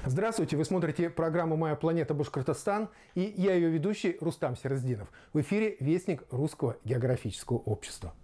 Здравствуйте, вы смотрите программу «Моя планета Башкортостан», и я ее ведущий Рустам Серздинов. В эфире вестник Русского географического общества.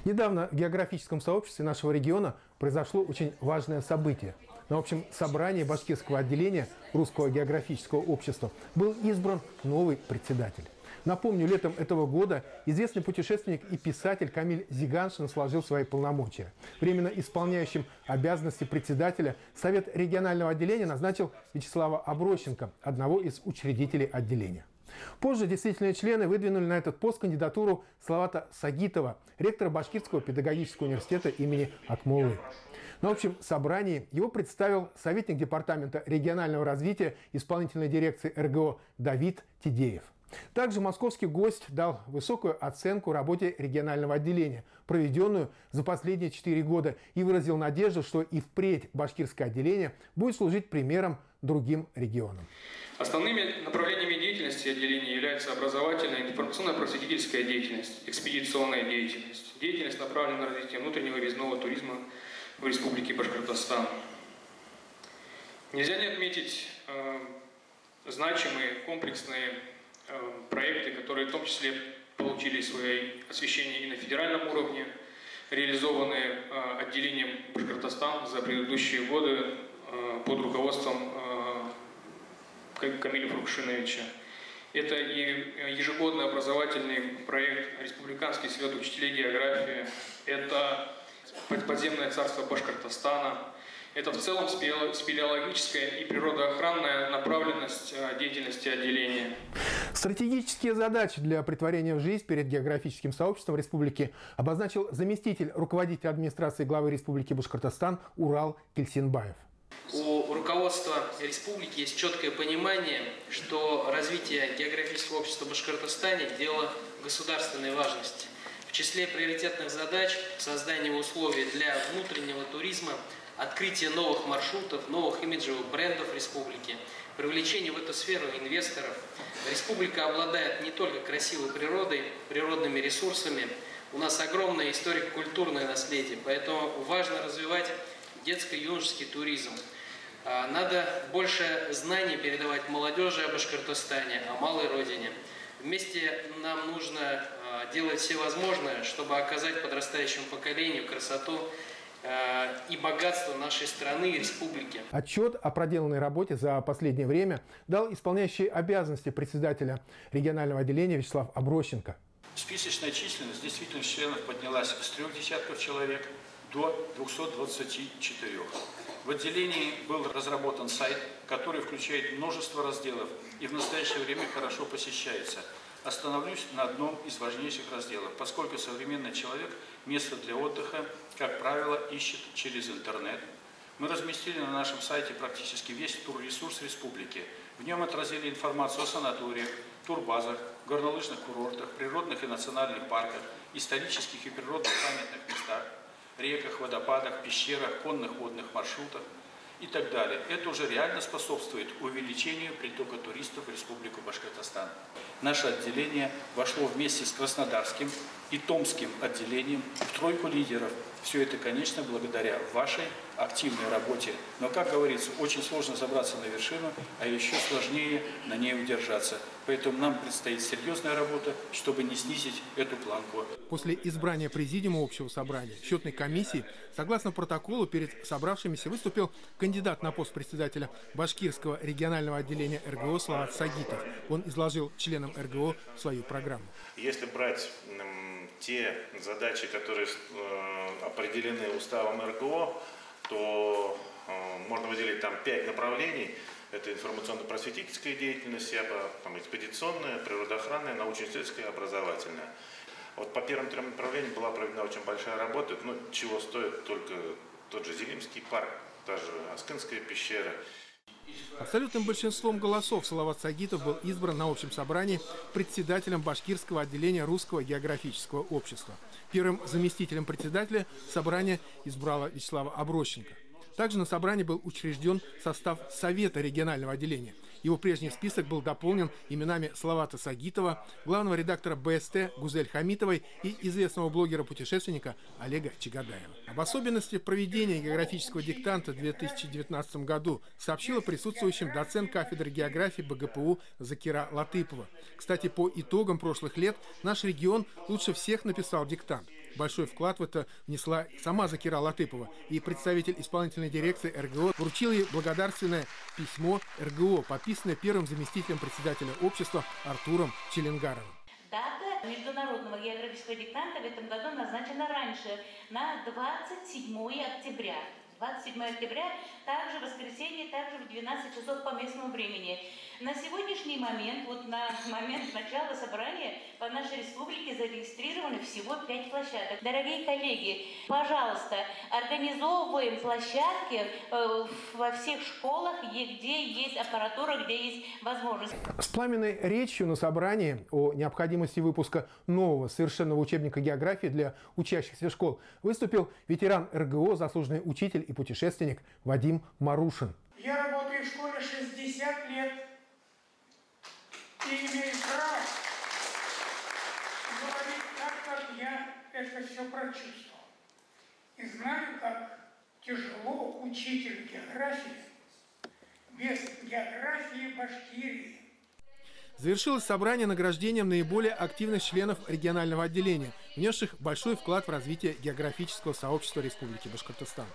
Недавно в географическом сообществе нашего региона произошло очень важное событие. На общем собрании башкирского отделения Русского географического общества был избран новый председатель. Напомню, летом этого года известный путешественник и писатель Камиль Зиганшин сложил свои полномочия. Временно исполняющим обязанности председателя Совет регионального отделения назначил Вячеслава Аброщенко, одного из учредителей отделения. Позже действительные члены выдвинули на этот пост кандидатуру Салавата Сагитова, ректора Башкирского педагогического университета имени Акмоллы. На общем собрании его представил советник департамента регионального развития исполнительной дирекции РГО Давид Тидеев. Также московский гость дал высокую оценку работе регионального отделения, проведенную за последние 4 года, и выразил надежду, что и впредь башкирское отделение будет служить примером другим регионам. Основными направлениями деятельности отделения являются образовательная, информационно-просветительская деятельность, экспедиционная деятельность, деятельность, направленная на развитие внутреннего въездного туризма в Республике Башкортостан. Нельзя не отметить значимые комплексные проекты, которые в том числе получили свое освещение и на федеральном уровне, реализованные отделением Башкортостан за предыдущие годы под руководством Камиля Фуркшиновича. Это и ежегодный образовательный проект «Республиканский совет учителей географии», это подземное царство Башкортостана, это в целом спелеологическая и природоохранная направленность деятельности отделения. Стратегические задачи для претворения в жизнь перед географическим сообществом республики обозначил заместитель руководителя администрации главы Республики Башкортостан Урал Кельсинбаев. У руководства республики есть четкое понимание, что развитие географического общества в Башкортостане – дело государственной важности. В числе приоритетных задач – создание условий для внутреннего туризма, открытие новых маршрутов, новых имиджевых брендов республики, привлечение в эту сферу инвесторов. Республика обладает не только красивой природой, природными ресурсами, у нас огромное историко-культурное наследие, поэтому важно развивать детско-юношеский туризм. Надо больше знаний передавать молодежи о Башкортостане, о малой родине. Вместе нам нужно делать все возможное, чтобы оказать подрастающему поколению красоту и богатство нашей страны и республики. Отчет о проделанной работе за последнее время дал исполняющий обязанности председателя регионального отделения Вячеслав Аброщенко. Списочная численность действительно членов поднялась с 3 десятков человек до 224. В отделении был разработан сайт, который включает множество разделов и в настоящее время хорошо посещается. Остановлюсь на одном из важнейших разделов, поскольку современный человек место для отдыха, как правило, ищет через интернет. Мы разместили на нашем сайте практически весь турресурс республики. В нем отразили информацию о санаториях, турбазах, горнолыжных курортах, природных и национальных парках, исторических и природных памятных местах, реках, водопадах, пещерах, конных водных маршрутах и так далее. Это уже реально способствует увеличению притока туристов в Республику Башкортостан. Наше отделение вошло вместе с Краснодарским и Томским отделением в тройку лидеров. Все это, конечно, благодаря вашей активной работе. Но, как говорится, очень сложно забраться на вершину, а еще сложнее на ней удержаться. Поэтому нам предстоит серьезная работа, чтобы не снизить эту планку. После избрания президиума общего собрания счетной комиссии, согласно протоколу, перед собравшимися выступил кандидат на пост председателя Башкирского регионального отделения РГО Салават Сагитов. Он изложил членам РГО свою программу. Если брать те задачи, которые определены уставом РГО, то можно выделить там 5 направлений. Это информационно-просветительская деятельность, экспедиционная, природоохранная, научно-исследовательская, образовательная. Вот по первым 3 направлениям была проведена очень большая работа, чего стоит только тот же Зелимский парк, та же Аскынская пещера. Абсолютным большинством голосов Салават Сагитов был избран на общем собрании председателем Башкирского отделения Русского географического общества. Первым заместителем председателя собрание избрало Вячеслава Аброщенко. Также на собрании был учрежден состав Совета регионального отделения. Его прежний список был дополнен именами Салавата Сагитова, главного редактора БСТ Гузель Хамитовой и известного блогера-путешественника Олега Чагадаева. Об особенности проведения географического диктанта в 2019 году сообщила присутствующим доцент кафедры географии БГПУ Закира Латыпова. Кстати, по итогам прошлых лет наш регион лучше всех написал диктант. Большой вклад в это внесла сама Закира Латыпова, и представитель исполнительной дирекции РГО вручил ей благодарственное письмо РГО, подписанное первым заместителем председателя общества Артуром Челенгаровым. Дата международного географического диктанта в этом году назначена раньше, на 27 октября. 27 октября, также воскресенье, также в 12 часов по местному времени. На сегодняшний момент, вот на момент начала собрания, по нашей республике зарегистрированы всего 5 площадок. Дорогие коллеги, пожалуйста, организовываем площадки во всех школах, где есть аппаратура, где есть возможность. С пламенной речью на собрании о необходимости выпуска нового совершенного учебника географии для учащихся школ выступил ветеран РГО, заслуженный учитель и путешественник Вадим Марушин. Я работаю в школе 60 лет и имею право говорить так, как я это все прочувствовал. И знаю, как тяжело учителю географии без географии Башкирии. Завершилось собрание награждением наиболее активных членов регионального отделения, внесших большой вклад в развитие географического сообщества Республики Башкортостан.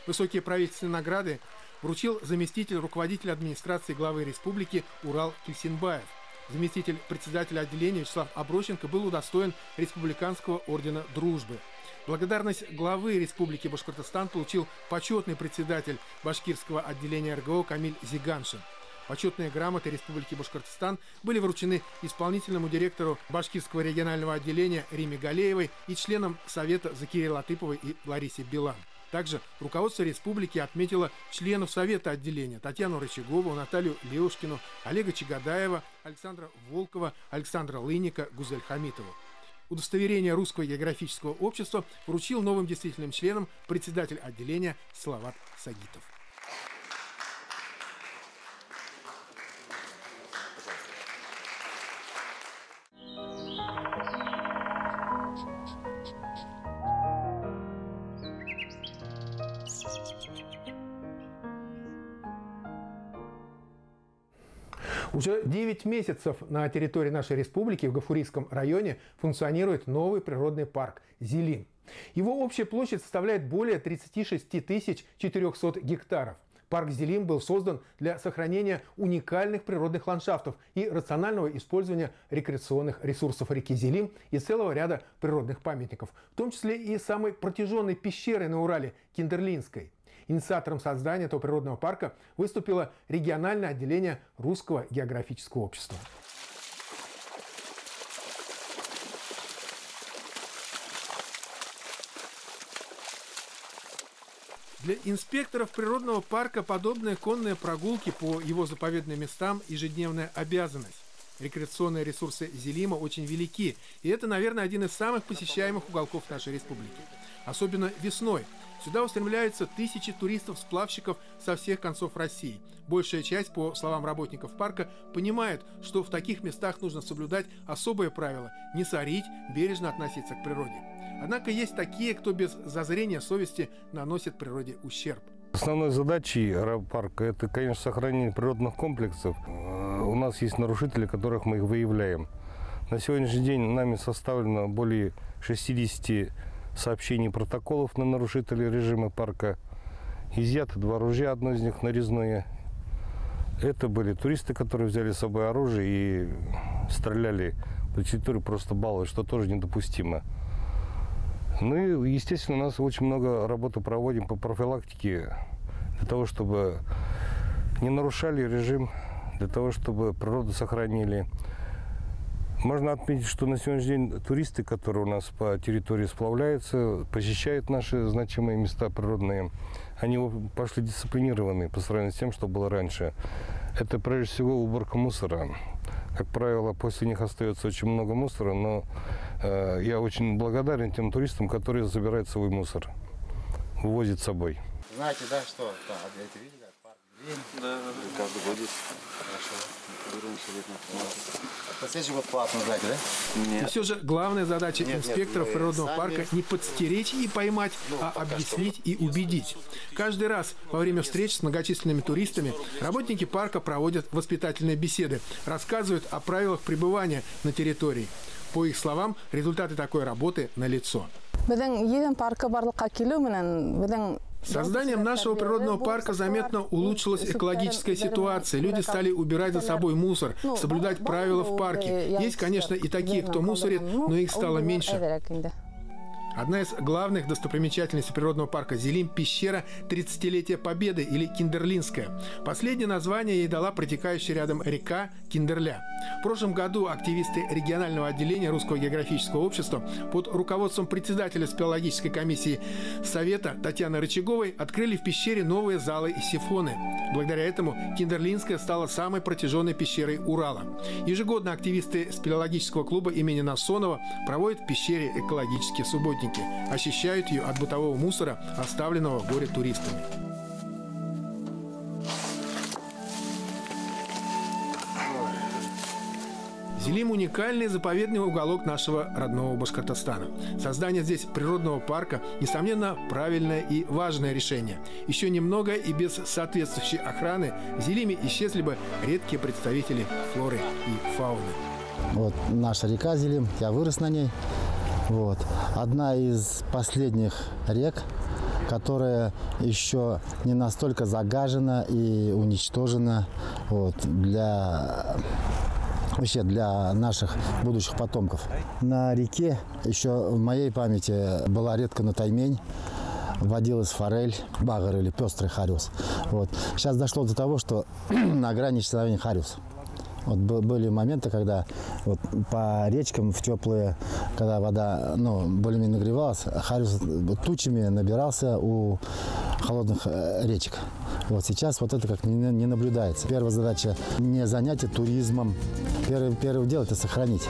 Высокие правительственные награды вручил заместитель руководителя администрации главы республики Урал Кельсинбаев. Заместитель председателя отделения Вячеслав Аброщенко был удостоен Республиканского ордена Дружбы. Благодарность главы Республики Башкортостан получил почетный председатель башкирского отделения РГО Камиль Зиганшин. Почетные грамоты Республики Башкортостан были вручены исполнительному директору Башкирского регионального отделения Риме Галеевой и членам Совета Закире Латыповой и Ларисе Билан. Также руководство республики отметило членов Совета отделения Татьяну Рычагову, Наталью Леушкину, Олега Чагадаева, Александра Волкова, Александра Лынника, Гузель Хамитову. Удостоверение Русского географического общества вручил новым действительным членам председатель отделения Салават Сагитов. Уже 9 месяцев на территории нашей республики в Гафурийском районе функционирует новый природный парк «Зелим». Его общая площадь составляет более 36 400 гектаров. Парк «Зелим» был создан для сохранения уникальных природных ландшафтов и рационального использования рекреационных ресурсов реки Зелим и целого ряда природных памятников, в том числе и самой протяженной пещеры на Урале – Киндерлинской. Инициатором создания этого природного парка выступило региональное отделение Русского географического общества. Для инспекторов природного парка подобные конные прогулки по его заповедным местам – ежедневная обязанность. Рекреационные ресурсы Зелима очень велики, и это, наверное, один из самых посещаемых уголков нашей республики. Особенно весной. Сюда устремляются тысячи туристов-сплавщиков со всех концов России. Большая часть, по словам работников парка, понимает, что в таких местах нужно соблюдать особые правила – не сорить, бережно относиться к природе. Однако есть такие, кто без зазрения совести наносит природе ущерб. Основной задачей парка – это, конечно, сохранение природных комплексов. У нас есть нарушители, которых мы их выявляем. На сегодняшний день нами составлено более 60 сообщений протоколов на нарушителей режима парка. Изъято 2 ружья, одно из них нарезное. Это были туристы, которые взяли с собой оружие и стреляли по территории просто баллы, что тоже недопустимо. Ну и, естественно, у нас очень много работы проводим по профилактике, для того, чтобы не нарушали режим, для того, чтобы природу сохранили. Можно отметить, что на сегодняшний день туристы, которые у нас по территории сплавляются, посещают наши значимые места природные, они пошли дисциплинированные по сравнению с тем, что было раньше. Это прежде всего уборка мусора. Как правило, после них остается очень много мусора, но я очень благодарен тем туристам, которые забирают свой мусор, вывозят с собой. Знаете, да, что? Да, эти видели, парк Да, каждый год здесь. Хорошо. Последний год платно сдать, да? Нет. И все же главная задача инспекторов природного парка не подстеречь и поймать, а объяснить и убедить. Каждый раз во время встреч с многочисленными туристами работники парка проводят воспитательные беседы, рассказывают о правилах пребывания на территории. По их словам, результаты такой работы налицо. Созданием нашего природного парка заметно улучшилась экологическая ситуация. Люди стали убирать за собой мусор, соблюдать правила в парке. Есть, конечно, и такие, кто мусорит, но их стало меньше. Одна из главных достопримечательностей природного парка Зилим – пещера 30-летия Победы или Киндерлинская. Последнее название ей дала протекающая рядом река Киндерля. В прошлом году активисты регионального отделения Русского географического общества под руководством председателя спелеологической комиссии Совета Татьяны Рычаговой открыли в пещере новые залы и сифоны. Благодаря этому Киндерлинская стала самой протяженной пещерой Урала. Ежегодно активисты спелеологического клуба имени Насонова проводят в пещере экологические субботники. Очищают ее от бытового мусора, оставленного горе-туристами. Зилим – уникальный заповедный уголок нашего родного Башкортостана. Создание здесь природного парка, несомненно, правильное и важное решение. Еще немного, и без соответствующей охраны в Зилиме исчезли бы редкие представители флоры и фауны. Вот наша река Зилим, я вырос на ней. Вот. Одна из последних рек, которая еще не настолько загажена и уничтожена для наших будущих потомков. На реке еще в моей памяти была редко на таймень, водилась форель, багр или пестрый хариус. Вот. Сейчас дошло до того, что на грани исчезновения хариус. Вот были моменты, когда вот по речкам в теплые, когда вода более-менее нагревалась, хариус тучами набирался у холодных речек. Вот сейчас вот это как не наблюдается. Первая задача не занятие туризмом. Первое дело – это сохранить.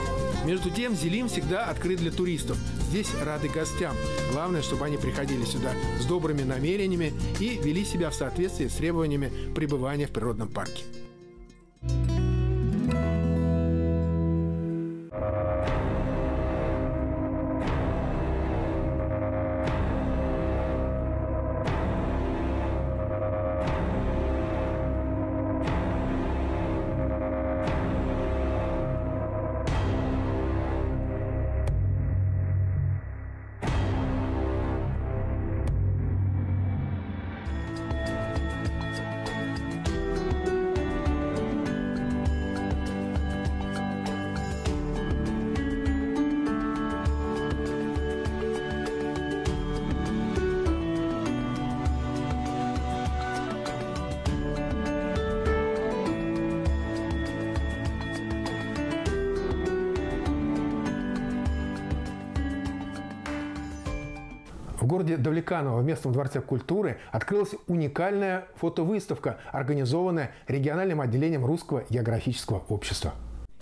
Между тем, Зилим всегда открыт для туристов. Здесь рады гостям. Главное, чтобы они приходили сюда с добрыми намерениями и вели себя в соответствии с требованиями пребывания в природном парке. В городе Давлеканово в местном дворце культуры открылась уникальная фотовыставка, организованная региональным отделением Русского географического общества.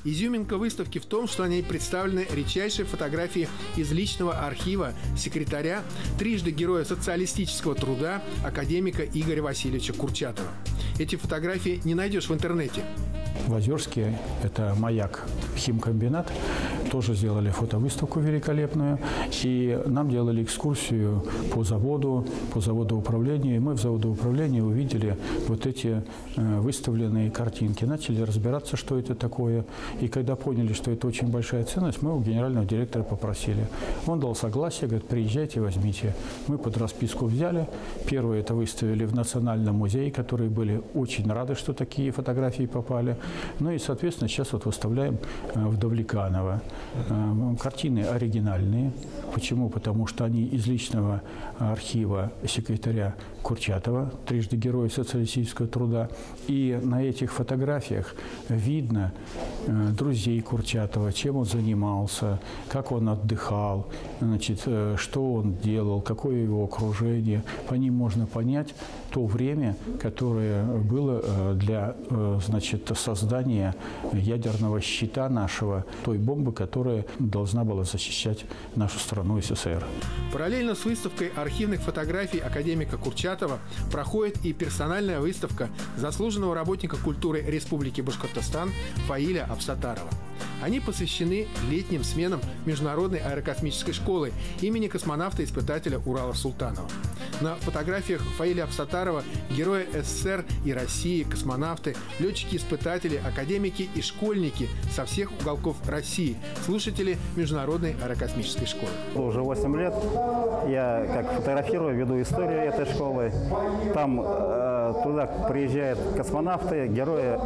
Изюминка выставки в том, что на ней представлены редчайшие фотографии из личного архива секретаря, трижды героя социалистического труда, академика Игоря Васильевича Курчатова. Эти фотографии не найдешь в интернете. В Озерске, это «Маяк», химкомбинат, тоже сделали фотовыставку великолепную. И нам делали экскурсию по заводу управления. И мы в заводоуправлении увидели вот эти выставленные картинки. Начали разбираться, что это такое. И когда поняли, что это очень большая ценность, мы у генерального директора попросили. Он дал согласие, говорит, приезжайте, возьмите. Мы под расписку взяли. Первые это выставили в Национальном музее, которые были очень рады, что такие фотографии попали. Ну и, соответственно, сейчас вот выставляем в Давлеканово. Картины оригинальные. Почему? Потому что они из личного архива секретаря Курчатова, трижды героя социалистического труда. И на этих фотографиях видно друзей Курчатова, чем он занимался, как он отдыхал, значит, что он делал, какое его окружение. По ним можно понять то время, которое было для, значит, создания ядерного щита нашего, той бомбы, которая должна была защищать нашу страну СССР. Параллельно с выставкой архивных фотографий академика Курчатова 20-го проходит и персональная выставка заслуженного работника культуры Республики Башкортостан Фаиля Абсатарова. Они посвящены летним сменам Международной аэрокосмической школы имени космонавта-испытателя Урала Султанова. На фотографиях Фаиля Абсатарова герои СССР и России, космонавты, летчики-испытатели, академики и школьники со всех уголков России, слушатели Международной аэрокосмической школы. Уже 8 лет я как фотографирую, веду историю этой школы. Там туда приезжают космонавты, герои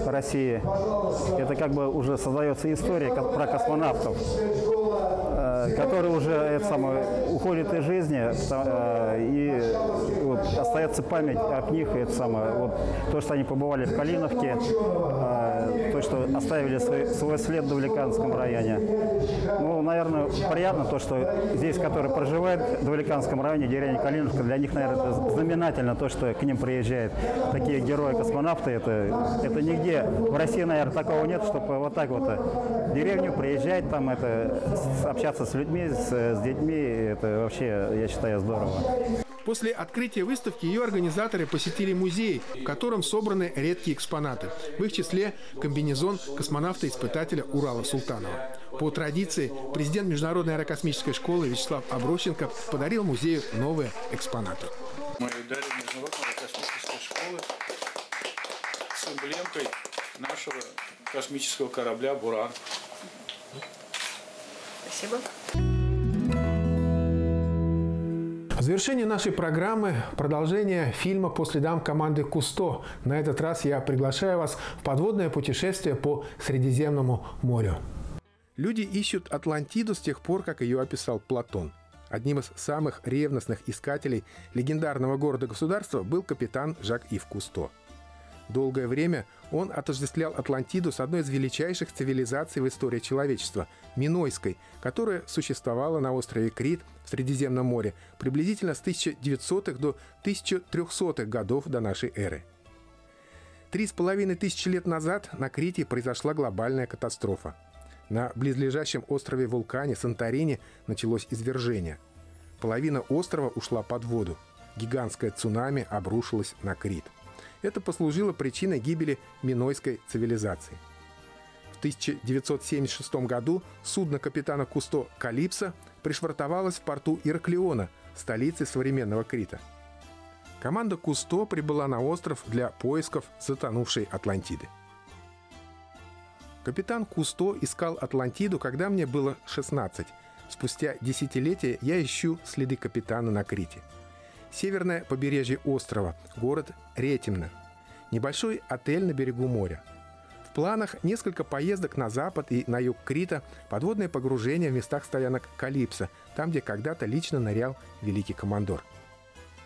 России. Это как бы уже создается история про космонавтов, которые уже уходят из жизни, и вот, остается память о них. То, что они побывали в Калиновке, то, что оставили свой след в Давлеканском районе. Ну, наверное, приятно то, что здесь, которые проживают в Давлеканском районе, деревня Калиновка, для них, наверное, это знаменательно то, что к ним приезжают такие герои-космонавты. Это нигде в России, наверное, такого нет, чтобы вот так вот в деревню приезжать, там общаться с людьми, с детьми. Это вообще, я считаю, здорово. После открытия выставки ее организаторы посетили музей, в котором собраны редкие экспонаты. В их числе комбинезон космонавта-испытателя Урала Султанова. По традиции, президент Международной аэрокосмической школы Вячеслав Аброщенко подарил музею новые экспонаты. Мы дарим Международной аэрокосмической школы с эмблемкой нашего космического корабля «Буран». Спасибо. В завершение нашей программы продолжение фильма «По следам команды Кусто». На этот раз я приглашаю вас в подводное путешествие по Средиземному морю. Люди ищут Атлантиду с тех пор, как ее описал Платон. Одним из самых ревностных искателей легендарного города-государства был капитан Жак-Ив Кусто. Долгое время он отождествлял Атлантиду с одной из величайших цивилизаций в истории человечества – Минойской, которая существовала на острове Крит в Средиземном море приблизительно с 1900-х до 1300-х годов до нашей эры. 3500 лет назад на Крите произошла глобальная катастрофа. На близлежащем острове-вулкане Санторини началось извержение. Половина острова ушла под воду. Гигантское цунами обрушилось на Крит. Это послужило причиной гибели Минойской цивилизации. В 1976 году судно капитана Кусто «Калипсо» пришвартовалось в порту Ираклиона, столицы современного Крита. Команда Кусто прибыла на остров для поисков затонувшей Атлантиды. Капитан Кусто искал Атлантиду, когда мне было 16. Спустя десятилетия я ищу следы капитана на Крите. Северное побережье острова, город Ретимно. Небольшой отель на берегу моря. В планах несколько поездок на запад и на юг Крита, подводное погружение в местах стоянок Калипсо, там, где когда-то лично нырял великий командор.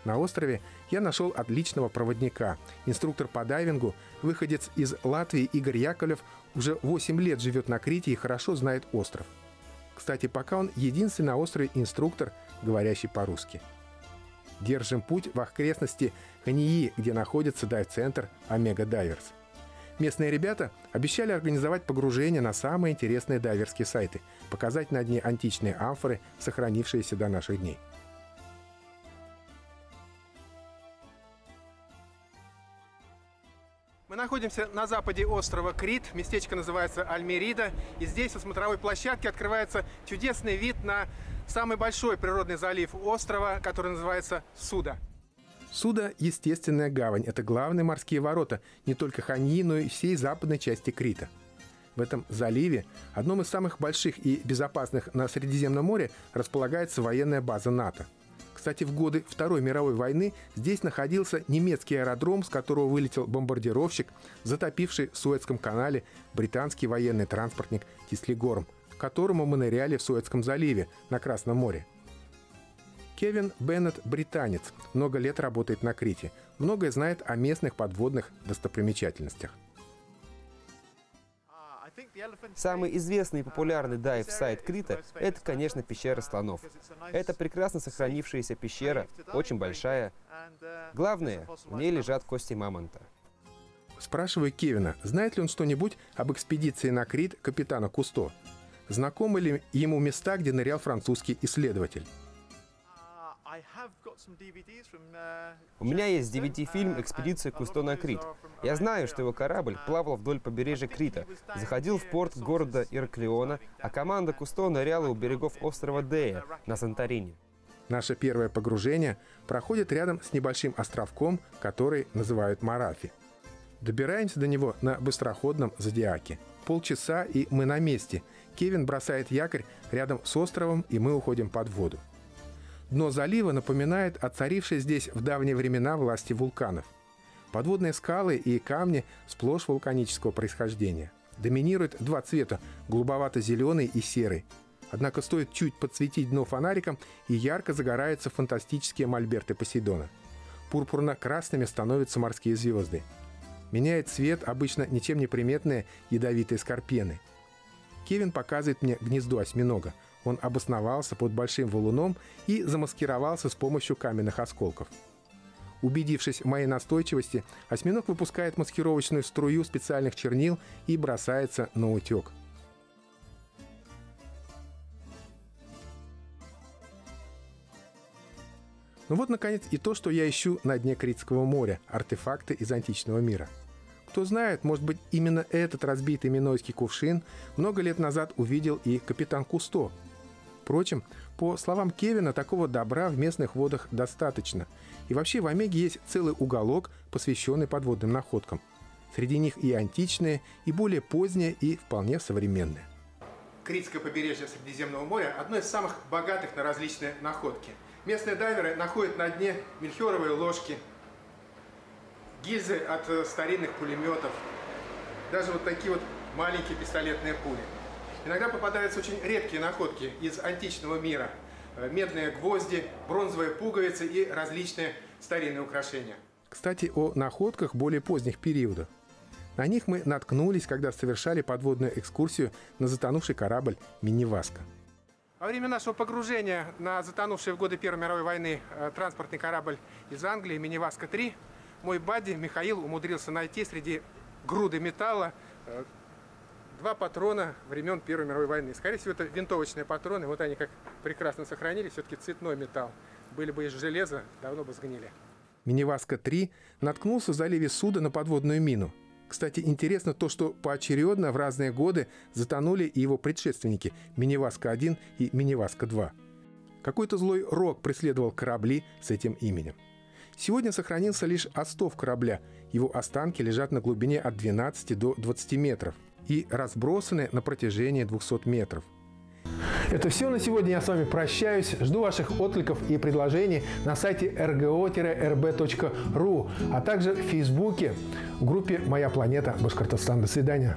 На острове я нашел отличного проводника. Инструктор по дайвингу, выходец из Латвии Игорь Яковлев, уже 8 лет живет на Крите и хорошо знает остров. Кстати, пока он единственный на острове инструктор, говорящий по-русски. Держим путь в окрестности Ханьи, где находится дайв-центр Омега Дайверс. Местные ребята обещали организовать погружение на самые интересные дайверские сайты, показать на дне античные амфоры, сохранившиеся до наших дней. Мы находимся на западе острова Крит, местечко называется Альмерида, и здесь со смотровой площадки открывается чудесный вид на самый большой природный залив острова, который называется Суда. Суда – естественная гавань. Это главные морские ворота не только Ханьи, но и всей западной части Крита. В этом заливе, одном из самых больших и безопасных на Средиземном море, располагается военная база НАТО. Кстати, в годы Второй мировой войны здесь находился немецкий аэродром, с которого вылетел бомбардировщик, затопивший в Суэцком канале британский военный транспортник «Тислигорм», к которому мы ныряли в Суэцком заливе на Красном море. Кевин Беннет – британец, много лет работает на Крите, многое знает о местных подводных достопримечательностях. Самый известный и популярный дайв-сайт Крита – это, конечно, пещера слонов. Это прекрасно сохранившаяся пещера, очень большая. Главное, в ней лежат кости мамонта. Спрашиваю Кевина, знает ли он что-нибудь об экспедиции на Крит капитана Кусто? Знакомы ли ему места, где нырял французский исследователь? У меня есть DVD-фильм «Экспедиция Кусто на Крит». Я знаю, что его корабль плавал вдоль побережья Крита, заходил в порт города Ираклиона, а команда Кусто ныряла у берегов острова Дея на Санторини. Наше первое погружение проходит рядом с небольшим островком, который называют Марафи. Добираемся до него на быстроходном Зодиаке. Полчаса, и мы на месте. Кевин бросает якорь рядом с островом, и мы уходим под воду. Дно залива напоминает о царившей здесь в давние времена власти вулканов. Подводные скалы и камни сплошь вулканического происхождения. Доминируют два цвета – голубовато-зеленый и серый. Однако стоит чуть подсветить дно фонариком, и ярко загораются фантастические мольберты Посейдона. Пурпурно-красными становятся морские звезды. Меняет цвет обычно ничем не приметные ядовитые скорпены. Кевин показывает мне гнездо осьминога. Он обосновался под большим валуном и замаскировался с помощью каменных осколков. Убедившись в моей настойчивости, осьминог выпускает маскировочную струю специальных чернил и бросается на утек. Ну вот, наконец, и то, что я ищу на дне Критского моря – артефакты из античного мира. Кто знает, может быть, именно этот разбитый минойский кувшин много лет назад увидел и капитан Кусто. Впрочем, по словам Кевина, такого добра в местных водах достаточно. И вообще в Омеге есть целый уголок, посвященный подводным находкам. Среди них и античные, и более поздние, и вполне современные. Критское побережье Средиземного моря – одно из самых богатых на различные находки. Местные дайверы находят на дне мельхиоровые ложки, гильзы от старинных пулеметов, даже вот такие вот маленькие пистолетные пули. Иногда попадаются очень редкие находки из античного мира. Медные гвозди, бронзовые пуговицы и различные старинные украшения. Кстати, о находках более поздних периодов. На них мы наткнулись, когда совершали подводную экскурсию на затонувший корабль «Миниваска». Во время нашего погружения на затонувший в годы Первой мировой войны транспортный корабль из Англии «Миниваска-3» мой бадди Михаил умудрился найти среди груды металла 2 патрона времен Первой мировой войны. Скорее всего, это винтовочные патроны. Вот они как прекрасно сохранились. Все-таки цветной металл. Были бы из железа, давно бы сгнили. Миниваска-3 наткнулся в заливе Суда на подводную мину. Кстати, интересно то, что поочередно в разные годы затонули и его предшественники Миниваска-1 и Миниваска-2. Какой-то злой рок преследовал корабли с этим именем. Сегодня сохранился лишь остов корабля. Его останки лежат на глубине от 12 до 20 метров и разбросаны на протяжении 200 метров. Это все на сегодня. Я с вами прощаюсь. Жду ваших откликов и предложений на сайте rgo-rb.ru, а также в Фейсбуке в группе «Моя планета Башкортостан». До свидания.